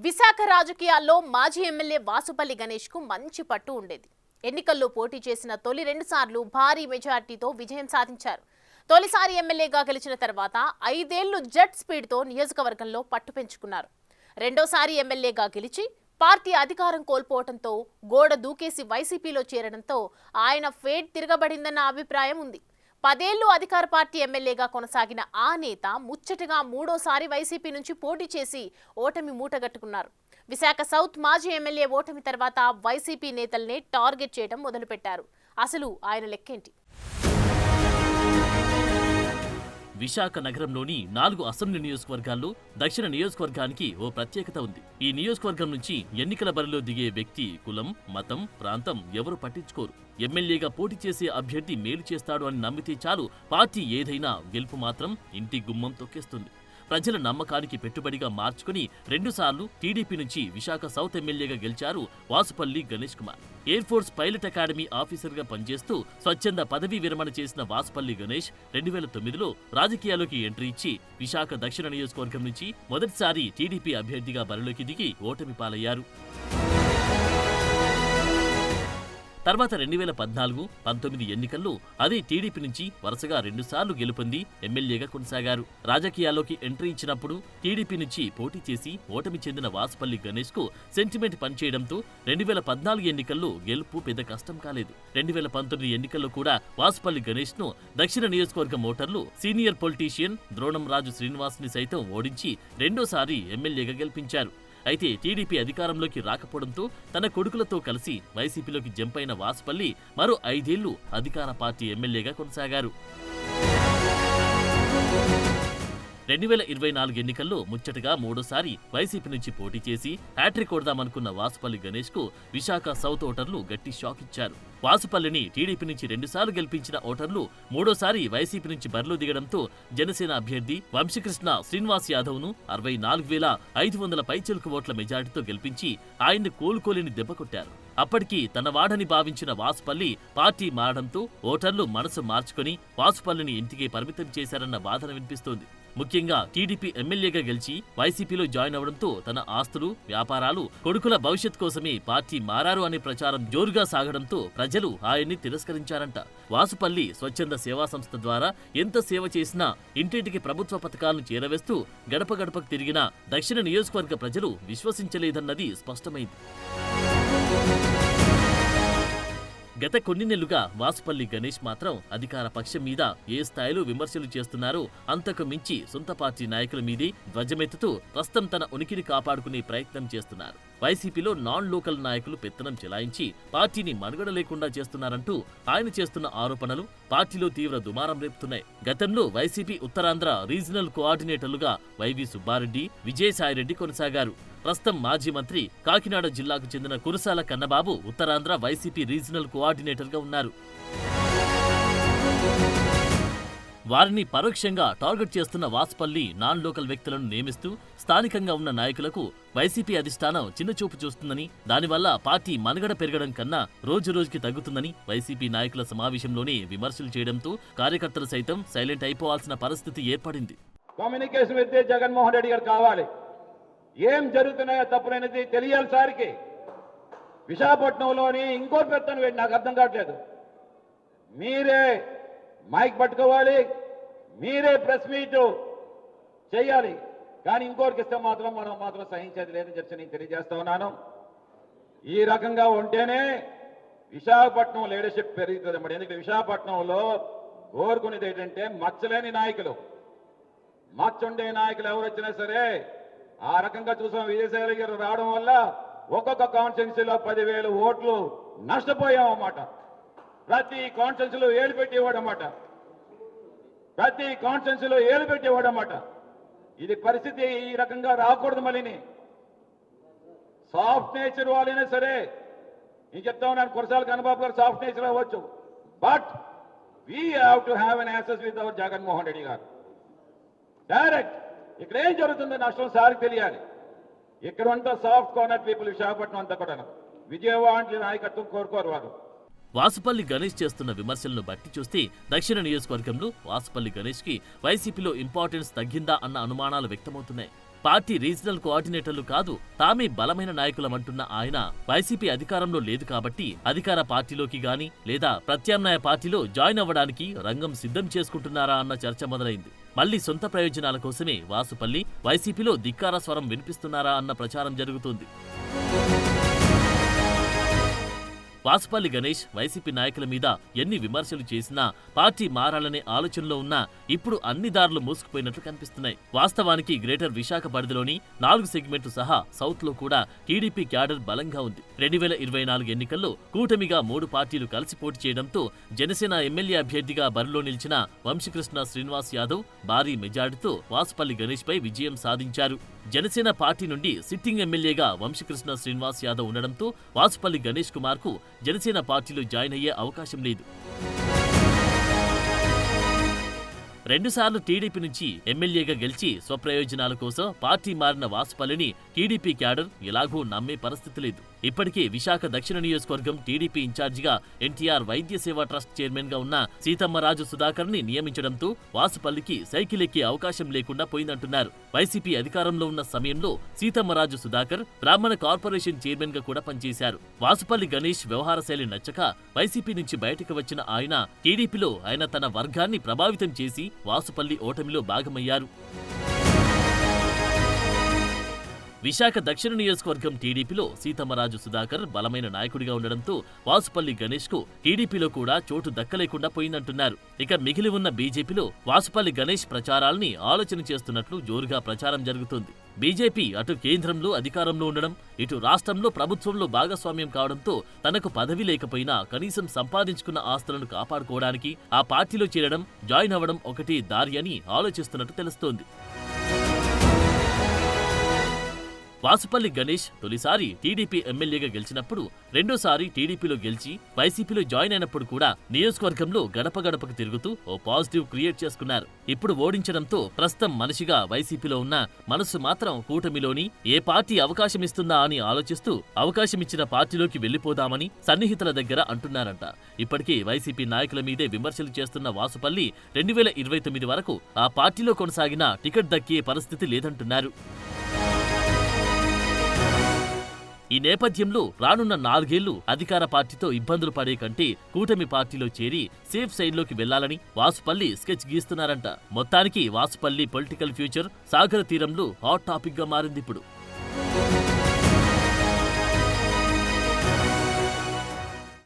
విశాఖ రాజకీయాల్లో మాజీ ఎమ్మెల్యే వాసుపల్లి గణేష్ కు మంచి పట్టు ఉండేది. ఎన్నికల్లో పోటీ చేసిన తొలి 2 సార్లు భారీ మెజార్టీతో విజయం సాధించారు. తొలిసారి ఎమ్మెల్యేగా గెలిచిన తర్వాత 5 ఏళ్లు జెట్ స్పీడ్ తో నియోజకవర్గంలో పట్టు పెంచుకున్నారు. రెండోసారి ఎమ్మెల్యేగా గెలిచి పార్టీ అధికారం కోల్పోవడంతో గోడ దూకేసి వైసీపీలో చేరడంతో ఆయన ఫేట్ తిరగబడిందన్న అభిప్రాయం ఉంది. 10 ఏళ్లు అధికార పార్టీ ఎమ్మెల్యేగా కొనసాగిన ఆ నేత ముచ్చటగా మూడోసారి వైసీపీ నుంచి పోటీ చేసి ఓటమి మూటగట్టుకున్నారు. విశాఖ సౌత్ మాజీ ఎమ్మెల్యే ఓటమి తర్వాత వైసీపీ నేతల్ని టార్గెట్ చేయడం మొదలుపెట్టారు. అసలు ఆయన లెక్కేంటి? విశాఖ నగరంలోని 4 అసెంబ్లీ నియోజకవర్గాల్లో దక్షిణ నియోజకవర్గానికి ఓ ప్రత్యేకత ఉంది. ఈ నియోజకవర్గం నుంచి ఎన్నికల బరిలో దిగే వ్యక్తి కులం, మతం, ప్రాంతం ఎవరు పట్టించుకోరు. ఎమ్మెల్యేగా పోటీ చేసే అభ్యర్థి మేలు చేస్తాడు అని నమ్మితే చాలు పార్టీ ఏదైనా గెలుపు మాత్రం ఇంటి గుమ్మం తొక్కేస్తుంది. ప్రజల నమ్మకానికి పెట్టుబడిగా మార్చుకుని 2 సార్లు టీడీపీ నుంచి విశాఖ సౌత్ ఎమ్మెల్యేగా గెలిచారు Vasupalli Ganesh Kumar. Air force pilot academy ఆఫీసర్గా పనిచేస్తూ స్వచ్ఛంద పదవీ విరమణ చేసిన వాసుపల్లి గణేష్ 2009లో రాజకీయాల్లోకి ఎంట్రీ ఇచ్చి విశాఖ దక్షిణ నియోజకవర్గం నుంచి మొదటిసారి టీడీపీ అభ్యర్థిగా బరిలోకి దిగి ఓటమి పాలయ్యారు. తర్వాత 2014-19 ఎన్నికల్లో అదే టీడీపీ నుంచి వరుసగా 2 సార్లు గెలుపొంది ఎమ్మెల్యేగా కొనసాగారు. రాజకీయాల్లోకి ఎంట్రీ ఇచ్చినప్పుడు టీడీపీ నుంచి పోటీ చేసి ఓటమి చెందిన వాసుపల్లి గణేష్ కు సెంటిమెంట్ పనిచేయడంతో 2014 ఎన్నికల్లో గెలుపు పెద్ద కష్టం కాలేదు. 2019 ఎన్నికల్లో కూడా వాసుపల్లి గణేష్ ను దక్షిణ నియోజకవర్గం ఓటర్లు సీనియర్ పొలిటీషియన్ ద్రోణం రాజు శ్రీనివాస్ ని సైతం ఓడించి రెండోసారి ఎమ్మెల్యేగా గెలిపించారు. అయితే టీడీపీ అధికారంలోకి రాకపోవడంతో తన కొడుకులతో కలిసి వైసీపీలోకి జంప్ అయిన వాసుపల్లి మరో 5 ఏళ్లు అధికార పార్టీ ఎమ్మెల్యేగా కొనసాగారు. 2024 ఎన్నికల్లో ముచ్చటగా మూడోసారి వైసీపీ నుంచి పోటీ చేసి హ్యాట్రిక్ కొడదామనుకున్న వాసుపల్లి గణేష్ కు విశాఖ సౌత్ ఓటర్లు గట్టి షాక్ ఇచ్చారు. వాసుపల్లిని టీడీపీ నుంచి 2 సార్లు గెలిపించిన ఓటర్లు మూడోసారి వైసీపీ నుంచి బరిలో దిగడంతో జనసేన అభ్యర్థి వంశీకృష్ణ శ్రీనివాస్ యాదవ్ ను 64,500 పైచిలుకు ఓట్ల మెజారిటీతో గెలిపించి ఆయన్ని కోలుకోలేని దెబ్బ కొట్టారు. అప్పటికి తన వాడని భావించిన వాసుపల్లి పార్టీ మారడంతో ఓటర్లు మనసు మార్చుకుని వాసుపల్లిని ఇంటికి పరిమితం చేశారన్న వాదన వినిపిస్తోంది. ముఖ్యంగా టీడీపీ ఎమ్మెల్యేగా గెలిచి వైసీపీలో జాయిన్ అవడంతో తన ఆస్తులు, వ్యాపారాలు, కొడుకుల భవిష్యత్ కోసమే పార్టీ మారారు అనే ప్రచారం జోరుగా సాగడంతో ప్రజలు ఆయన్ని తిరస్కరించారంట. వాసుపల్లి స్వచ్ఛంద సేవా సంస్థ ద్వారా ఎంత సేవ చేసినా ఇంటింటికి ప్రభుత్వ పథకాలను చేరవేస్తూ గడప గడపకు తిరిగినా దక్షిణ నియోజకవర్గ ప్రజలు విశ్వసించలేదన్నది స్పష్టమైంది. గత కొన్ని నెలలుగా వాసుపల్లి గణేష్ మాత్రం అధికార పక్షం మీద ఏ స్థాయిలో విమర్శలు చేస్తున్నారో అంతకు మించి సొంత పార్టీ నాయకుల మీదే ధ్వజమెత్తుతూ ప్రస్తుతం తన ఉనికిని కాపాడుకునే ప్రయత్నం చేస్తున్నారు. వైసీపీలో నాన్ లోకల్ నాయకులు పెత్తనం చెలాయించి పార్టీని మనుగడ లేకుండా చేస్తున్నారంటూ ఆయన చేస్తున్న ఆరోపణలు పార్టీలో తీవ్ర దుమారం రేపుతున్నాయి. గతంలో వైసీపీ ఉత్తరాంధ్ర రీజనల్ కోఆర్డినేటర్లుగా వైవి సుబ్బారెడ్డి, విజయసాయిరెడ్డి కొనసాగారు. ప్రస్తుతం మాజీ మంత్రి కాకినాడ జిల్లాకు చెందిన కురసాల కన్నబాబు ఉత్తరాంధ్ర వైసీపీ రీజనల్ కోఆర్డినేటర్గా ఉన్నారు. వారిని పరోక్షంగా టార్గెట్ చేస్తున్న వాసుపల్లి నాన్ లోకల్ వ్యక్తులను నియమిస్తూ స్థానికంగా ఉన్న నాయకులకు వైసీపీ అధిష్టానం చిన్నచూపు చూస్తుందని, దానివల్ల పార్టీ మనుగడ పెరగడం కన్నా రోజురోజుకి తగ్గుతుందని వైసీపీ నాయకుల సమావేశంలోనే విమర్శలు చేయడంతో కార్యకర్తలు సైతం సైలెంట్ అయిపోవాల్సిన పరిస్థితి ఏర్పడింది. కమ్యూనికేషన్ విద్య జగన్మోహన్ రెడ్డి గారు కావాలి. ఏం జరుగుతున్నాయో తప్పులనేది తెలియాలి సార్కి. విశాఖపట్నంలోని ఇంకో పెత్తనం వేడి నాకు అర్థం కావట్లేదు. మీరే మైక్ పట్టుకోవాలి, మీరే ప్రెస్ మీట్ చేయాలి, కానీ ఇంకోరికి ఇస్తే మాత్రం మనం మాత్రం సహించేది లేదని చెప్పి నేను తెలియజేస్తా ఉన్నాను. ఈ రకంగా ఉంటేనే విశాఖపట్నం లీడర్షిప్ పెరుగుతుంది అన్నమాట. ఎందుకంటే విశాఖపట్నంలో కోరుకునేది ఏంటంటే మచ్చలేని నాయకులు, మచ్చుండే నాయకులు ఎవరు వచ్చినా సరే. ఆ రకంగా చూసాం. విజయసాయి గారు రావడం వల్ల ఒక్కొక్క కాన్స్టిట్యున్సీలో 10,000 ఓట్లు నష్టపోయాం అన్నమాట. ప్రతి కాన్స్టిట్యున్సీలో ఏలు పెట్టేవాడు అన్నమాట. ప్రతి కాన్స్టిట్యున్సీలో ఏలు పెట్టేవాడు అన్నమాట. ఇది పరిస్థితి ఈ రకంగా రాకూడదు. మళ్ళీ సాఫ్ట్ నేచర్ వాళ్ళైనా సరే, నేను చెప్తా ఉన్నాను, కురసాల కన్నబాబు గారు సాఫ్ట్ నేచర్ అవ్వచ్చు, but we have to have an access with our Jaganmohan Reddy గారు. డైరెక్ట్ ఇక్కడ ఏం జరుగుతుందో నష్టం సార్కి తెలియాలి. ఇక్కడ అంతా సాఫ్ట్ కార్నర్ పీపుల్ విశాఖపట్నం అంతా కూడా విజయవాడ నాయకత్వం కోరుకోరు వారు. వాసుపల్లి గణేష్ చేస్తున్న విమర్శలను బట్టి చూస్తే దక్షిణ నియోజకవర్గంలో వాసుపల్లి గణేష్ కి వైసీపీలో ఇంపార్టెన్స్ తగ్గిందా అన్న అనుమానాలు వ్యక్తమవుతున్నాయి. పార్టీ రీజనల్ కోఆర్డినేటర్లు కాదు, తామే బలమైన నాయకులమంటున్న ఆయన వైసీపీ అధికారంలో లేదు కాబట్టి అధికార పార్టీలోకి గాని లేదా ప్రత్యామ్నాయ పార్టీలో జాయిన్ అవ్వడానికి రంగం సిద్ధం చేసుకుంటున్నారా అన్న చర్చ మొదలైంది. మళ్లీ సొంత ప్రయోజనాల కోసమే వాసుపల్లి వైసీపీలో ధిక్కార స్వరం వినిపిస్తున్నారా అన్న ప్రచారం జరుగుతోంది. వాసుపల్లి గణేష్ వైసీపీ నాయకుల మీద ఎన్ని విమర్శలు చేసినా పార్టీ మారాలనే ఆలోచనలో ఉన్నా ఇప్పుడు అన్ని దారులు మూసుకుపోయినట్లు కనిపిస్తున్నాయి. వాస్తవానికి గ్రేటర్ విశాఖ పరిధిలోని 4 సెగ్మెంట్లు సహా సౌత్ లో కూడా టీడీపీ క్యాడర్ బలంగా ఉంది. 2024 ఎన్నికల్లో కూటమిగా 3 పార్టీలు కలిసి పోటీ చేయడంతో జనసేన ఎమ్మెల్యే అభ్యర్థిగా బరిలో నిలిచిన వంశీకృష్ణ శ్రీనివాస్ యాదవ్ భారీ మెజార్టీతో వాసుపల్లి గణేష్ పై విజయం సాధించారు. జనసేన పార్టీ నుండి సిట్టింగ్ ఎమ్మెల్యేగా వంశీకృష్ణ శ్రీనివాస్ యాదవ్ ఉండడంతో వాసుపల్లి గణేష్ కుమార్ కు జనసేన పార్టీలో జాయిన్ అయ్యే అవకాశం లేదు. 2 సార్లు టీడీపీ నుంచి ఎమ్మెల్యేగా గెలిచి స్వప్రయోజనాల కోసం పార్టీ మారిన వాసుపల్లిని టీడీపీ క్యాడర్ ఎలాగూ నమ్మే పరిస్థితి లేదు. ఇప్పటికే విశాఖ దక్షిణ నియోజకవర్గం టీడీపీ ఇన్ఛార్జిగా ఎన్టీఆర్ వైద్య సేవా ట్రస్ట్ చైర్మన్ గా ఉన్న సీతమ్మరాజు సుధాకర్ ని నియమించడంతో వాసుపల్లికి సైకిల్ ఎక్కే అవకాశం లేకుండా పోయిందంటున్నారు. వైసీపీ అధికారంలో ఉన్న సమయంలో సీతమ్మరాజు సుధాకర్ బ్రాహ్మణ కార్పొరేషన్ చైర్మన్ గా కూడా పనిచేశారు. వాసుపల్లి గణేష్ వ్యవహార శైలి నచ్చక వైసీపీ నుంచి బయటకు వచ్చిన ఆయన టీడీపీలో ఆయన తన వర్గాన్ని ప్రభావితం చేసి వాసుపల్లి ఓటమిలో భాగమయ్యారు. విశాఖ దక్షిణ నియోజకవర్గం టీడీపీలో సీతమ్మరాజు సుధాకర్ బలమైన నాయకుడిగా ఉండడంతో వాసుపల్లి గణేష్ కు టీడీపీలో కూడా చోటు దక్కలేకుండా పోయిందంటున్నారు. ఇక మిగిలి ఉన్న బీజేపీలో వాసుపల్లి గణేష్ ప్రచారాల్ని ఆలోచన చేస్తున్నట్లు జోరుగా ప్రచారం జరుగుతోంది. బీజేపీ అటు కేంద్రంలో అధికారంలో ఉండడం, ఇటు రాష్ట్రంలో ప్రభుత్వంలో భాగస్వామ్యం కావడంతో తనకు పదవి లేకపోయినా కనీసం సంపాదించుకున్న ఆస్తులను కాపాడుకోవడానికి ఆ పార్టీలో చేరడం, జాయిన్ అవ్వడం ఒకటి దారి అని ఆలోచిస్తున్నట్టు తెలుస్తోంది. వాసుపల్లి గణేష్ తొలిసారి టీడీపీ ఎమ్మెల్యేగా గెలిచినప్పుడు, రెండోసారి టీడీపీలో గెలిచి వైసీపీలో జాయిన్ అయినప్పుడు కూడా నియోజకవర్గంలో గడప గడపకు తిరుగుతూ ఓ పాజిటివ్ క్రియేట్ చేసుకున్నారు. ఇప్పుడు ఓడించడంతో ప్రస్తుతం మనిషిగా వైసీపీలో ఉన్న మనసు మాత్రం కూటమిలోని ఏ పార్టీ అవకాశం ఇస్తుందా అని ఆలోచిస్తూ అవకాశమిచ్చిన పార్టీలోకి వెళ్లిపోదామని సన్నిహితుల దగ్గర అంటున్నారంట. ఇప్పటికే వైసీపీ నాయకుల మీదే విమర్శలు చేస్తున్న వాసుపల్లి 2029 వరకు ఆ పార్టీలో కొనసాగినా టికెట్ దక్కే పరిస్థితి లేదంటున్నారు. ఈ నేపథ్యంలో రానున్న 4 ఏళ్లు అధికార పార్టీతో ఇబ్బందులు పడే కంటే కూటమి పార్టీలో చేరి సేఫ్ సైడ్లోకి వెళ్లాలని వాసుపల్లి స్కెచ్ గీస్తున్నారంట. మొత్తానికి వాసుపల్లి పొలిటికల్ ఫ్యూచర్ సాగర తీరంలో హాట్ టాపిక్ గా మారింది ఇప్పుడు.